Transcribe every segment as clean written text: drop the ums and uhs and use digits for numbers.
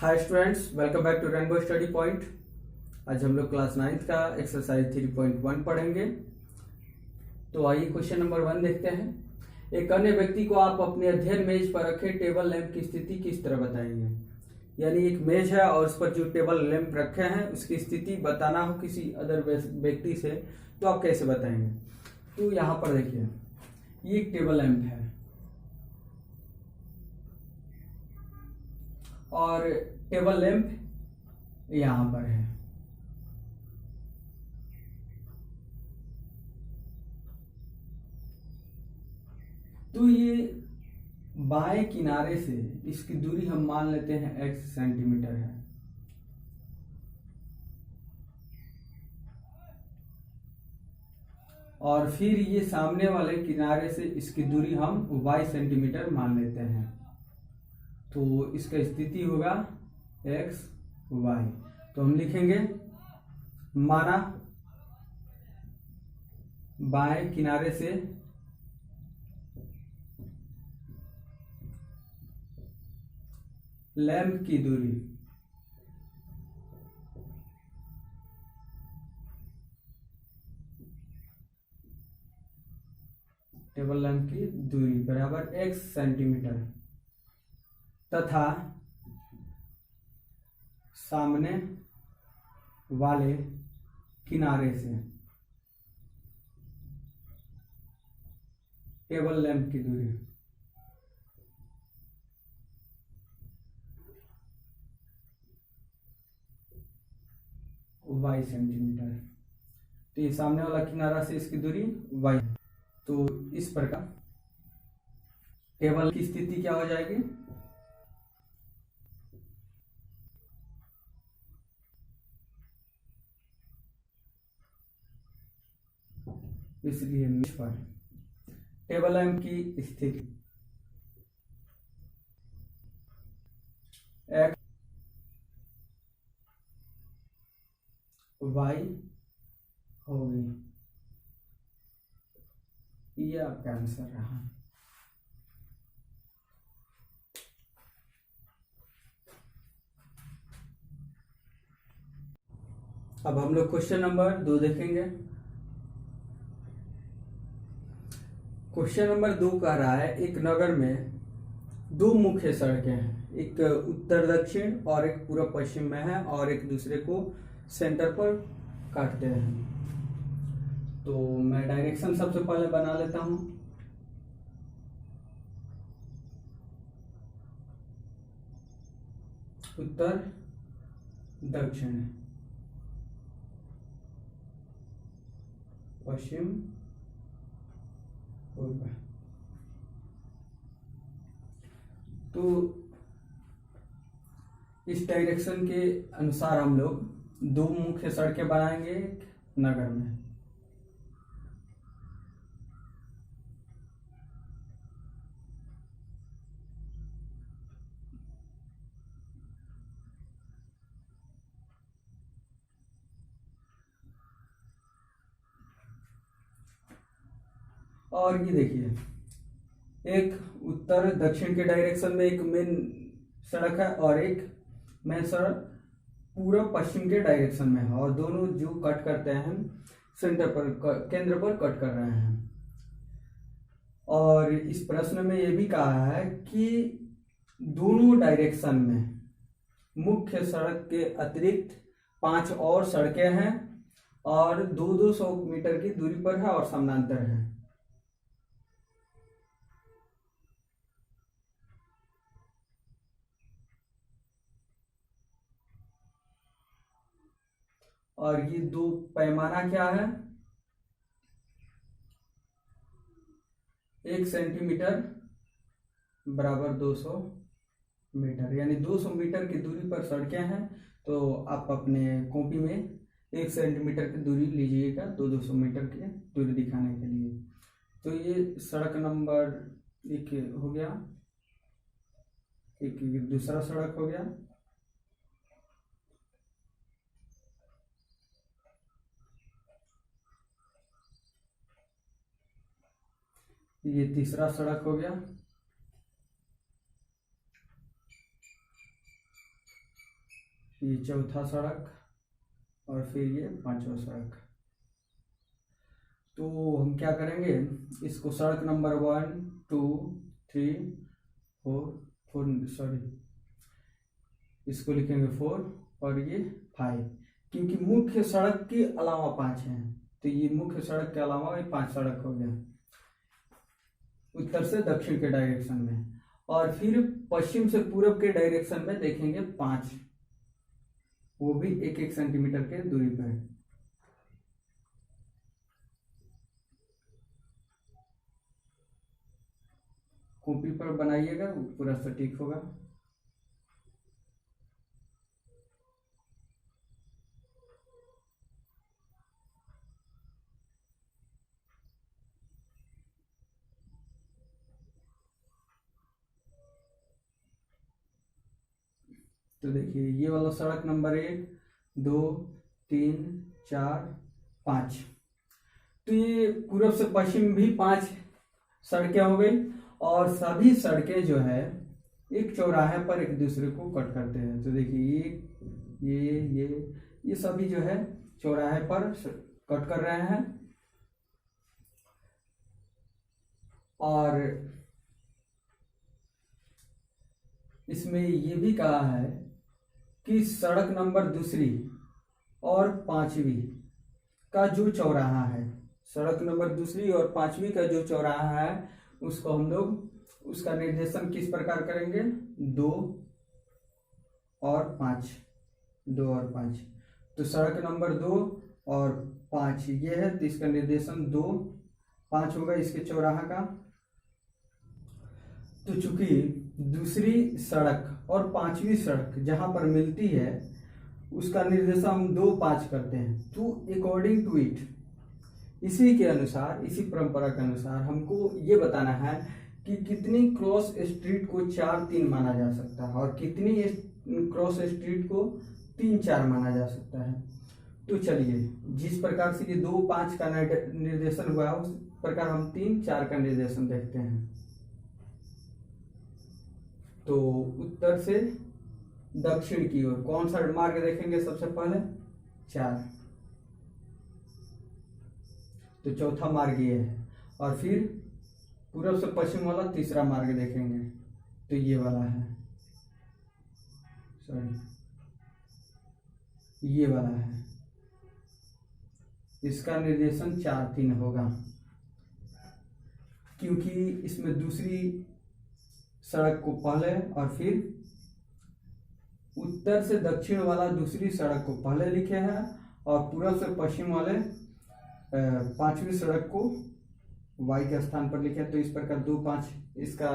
Hi students, welcome back to Rainbow Study Point. आज हम लोग क्लास 9th का एक्सरसाइज 3.1 पढ़ेंगे। तो आइए क्वेश्चन नंबर 1 देखते हैं। एक अन्य व्यक्ति को आप अपने अध्ययन मेज पर रखे टेबल लैंप की स्थिति किस तरह बताएंगे। यानी एक मेज है और उस पर जो टेबल लैंप रखे हैं उसकी स्थिति बताना हो किसी अदर व्यक्ति से, तो आप कैसे बताएंगे। तो यहाँ पर देखिए, ये एक टेबल लैंप है और टेबल लैंप यहां पर है। तो ये बाएं किनारे से इसकी दूरी हम मान लेते हैं x सेंटीमीटर है और फिर ये सामने वाले किनारे से इसकी दूरी हम y सेंटीमीटर मान लेते हैं। तो इसका स्थिति होगा x y। तो हम लिखेंगे माना बाएं किनारे से लैंप की दूरी टेबल लैंप की दूरी बराबर x सेंटीमीटर तथा सामने वाले किनारे से टेबल लैंप की दूरी y सेंटीमीटर। तो ये सामने वाला किनारा से इसकी दूरी y। तो इस प्रकार टेबल की स्थिति क्या हो जाएगी, इसलिए मेज पर टेबल लैंप की स्थिति x y होगी। ये आपका आंसर रहा। अब हम लोग क्वेश्चन नंबर 2 देखेंगे। क्वेश्चन नंबर 2 कह रहा है एक नगर में दो मुख्य सड़कें हैं, एक उत्तर दक्षिण और एक पूर्व पश्चिम में है और एक दूसरे को सेंटर पर काटते हैं। तो मैं डायरेक्शन सबसे पहले बना लेता हूं। उत्तर दक्षिण, पश्चिम पूर्व। तो इस डायरेक्शन के अनुसार हम लोग दो मुख्य सड़कें बनाएंगे नगर में। और ये देखिए, एक उत्तर दक्षिण के डायरेक्शन में एक मेन सड़क है और एक मेन सड़क पूरब पश्चिम के डायरेक्शन में है और दोनों जो कट करते हैं सेंटर पर केंद्र पर कट कर रहे हैं। और इस प्रश्न में यह भी कहा है कि दोनों डायरेक्शन में मुख्य सड़क के अतिरिक्त 5 और सड़कें हैं और 200 मीटर की दूरी पर है और समानांतर है। और ये दो पैमाना क्या है, 1 सेंटीमीटर बराबर 200 मीटर, यानी 200 मीटर की दूरी पर सड़कें हैं। तो आप अपने कॉपी में 1 सेंटीमीटर की दूरी लीजिएगा 200 मीटर की दूरी दिखाने के लिए। तो ये सड़क नंबर 1 हो गया, एक दूसरा सड़क हो गया। ये तीसरा सड़क हो गया। ये चौथा सड़क और फिर ये पांचवा सड़क। तो हम क्या करेंगे, इसको सड़क नंबर 1 2 3 4 सॉरी इसको लिखेंगे 4 और ये 5, क्योंकि मुख्य सड़क के अलावा 5 हैं, तो ये मुख्य सड़क के अलावा ये 5 सड़क हो गया उत्तर से दक्षिण के डायरेक्शन में। और फिर पश्चिम से पूरब के डायरेक्शन में देखेंगे 5, वो भी 1-1 सेंटीमीटर के दूरी पर। कॉपी पर बनाइएगा, पूरा सटीक होगा। तो देखिए ये वाला सड़क नंबर 1 2 3 4 5, तो ये पूरब से पश्चिम भी 5 सड़कें हो गई। और सभी सड़कें जो है एक चौराहे पर एक दूसरे को कट करते हैं। तो देखिए ये सभी जो है चौराहे पर कट कर रहे हैं। और इसमें ये भी कहा है कि सड़क नंबर 2 और 5वीं का जो चौराहा है, सड़क नंबर 2 और 5वीं का जो चौराहा है, उसको हम लोग उसका निर्देशन किस प्रकार करेंगे, 2 और 5। तो सड़क नंबर 2 और 5 ये है, तो इसका निर्देशन 2 5 होगा इसके चौराहा का। तो चूंकि दूसरी सड़क और 5वीं सड़क जहां पर मिलती है उसका निर्देशन हम 2 5 करते हैं। तो अकॉर्डिंग टू इट, इसी के अनुसार, इसी परंपरा के अनुसार हमको ये बताना है कि कितनी क्रॉस स्ट्रीट को 4 3 माना जा सकता है और कितनी क्रॉस स्ट्रीट को 3 4 माना जा सकता है। तो चलिए, जिस प्रकार से ये 2 5 का निर्देशन हुआ उस प्रकार हम 3 4 का निर्देशन देखते हैं। तो उत्तर से दक्षिण की ओर कौन सा मार्ग देखेंगे सबसे पहले, 4, तो चौथा मार्ग ये है। और फिर पूरब से पश्चिम वाला तीसरा मार्ग देखेंगे, तो ये वाला है, सॉरी ये वाला है, इसका निर्देशन 4 3 होगा, क्योंकि इसमें दूसरी सड़क को पहले और फिर उत्तर से दक्षिण वाला दूसरी सड़क को पहले लिखे हैं और पूरब से पश्चिम वाले 5वीं सड़क को y के स्थान पर लिखे। तो इस प्रकार 2 5 इसका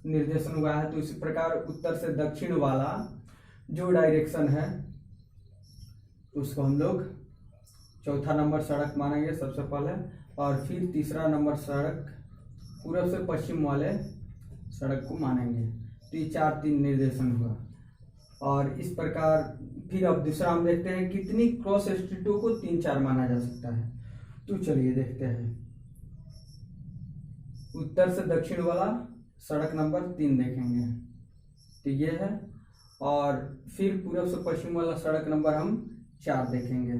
निर्देशन हुआ है। तो इसी प्रकार उत्तर से दक्षिण वाला जो डायरेक्शन है उसको हम लोग चौथा नंबर सड़क मानेंगे सबसे पहले, और फिर तीसरा नंबर सड़क पूरब से पश्चिम वाले सड़क को मानेंगे। तो ये 4 3 निर्देशन हुआ। और इस प्रकार फिर अब दूसरा हम देखते हैं कितनी क्रॉस स्ट्रीटों को 3 4 माना जा सकता है। तो चलिए देखते हैं, उत्तर से दक्षिण वाला सड़क नंबर 3 देखेंगे, तो ये है। और फिर पूरब से पश्चिम वाला सड़क नंबर हम 4 देखेंगे,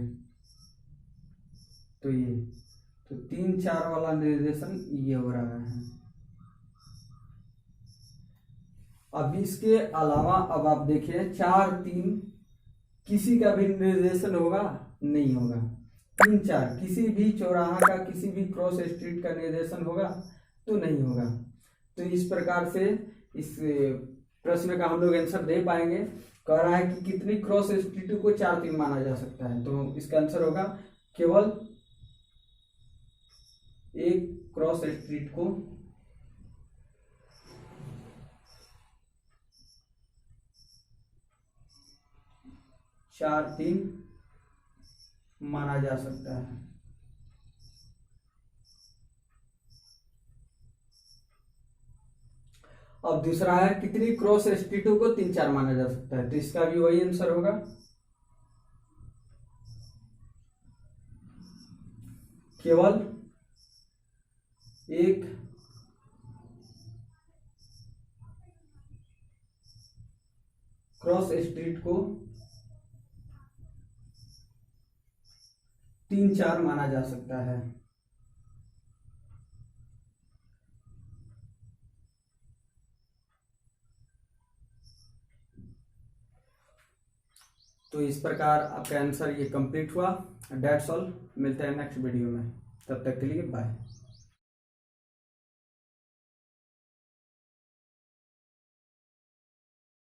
तो ये, तो 3 4 वाला निर्देशन ये हो रहा है। अब इसके अलावा अब आप देखिए 4 3 किसी का भी निर्देशन होगा, नहीं होगा। 3 4 किसी भी चौराहा का, किसी भी क्रॉस स्ट्रीट का निर्देशन होगा, तो नहीं होगा। तो इस प्रकार से इस प्रश्न का हम लोग आंसर दे पाएंगे। कह रहा है कि कितनी क्रॉस स्ट्रीट को 4 3 माना जा सकता है, तो इसका आंसर होगा केवल एक क्रॉस स्ट्रीट को 4 3 माना जा सकता है। अब दूसरा है कितनी क्रॉस स्ट्रीटों को 3 4 माना जा सकता है, तो इसका भी वही आंसर होगा, केवल एक क्रॉस स्ट्रीट को 3-4 माना जा सकता है। तो इस प्रकार आपका आंसर ये कंप्लीट हुआ। डेट्स ऑल, मिलते हैं नेक्स्ट वीडियो में, तब तक के लिए बाय।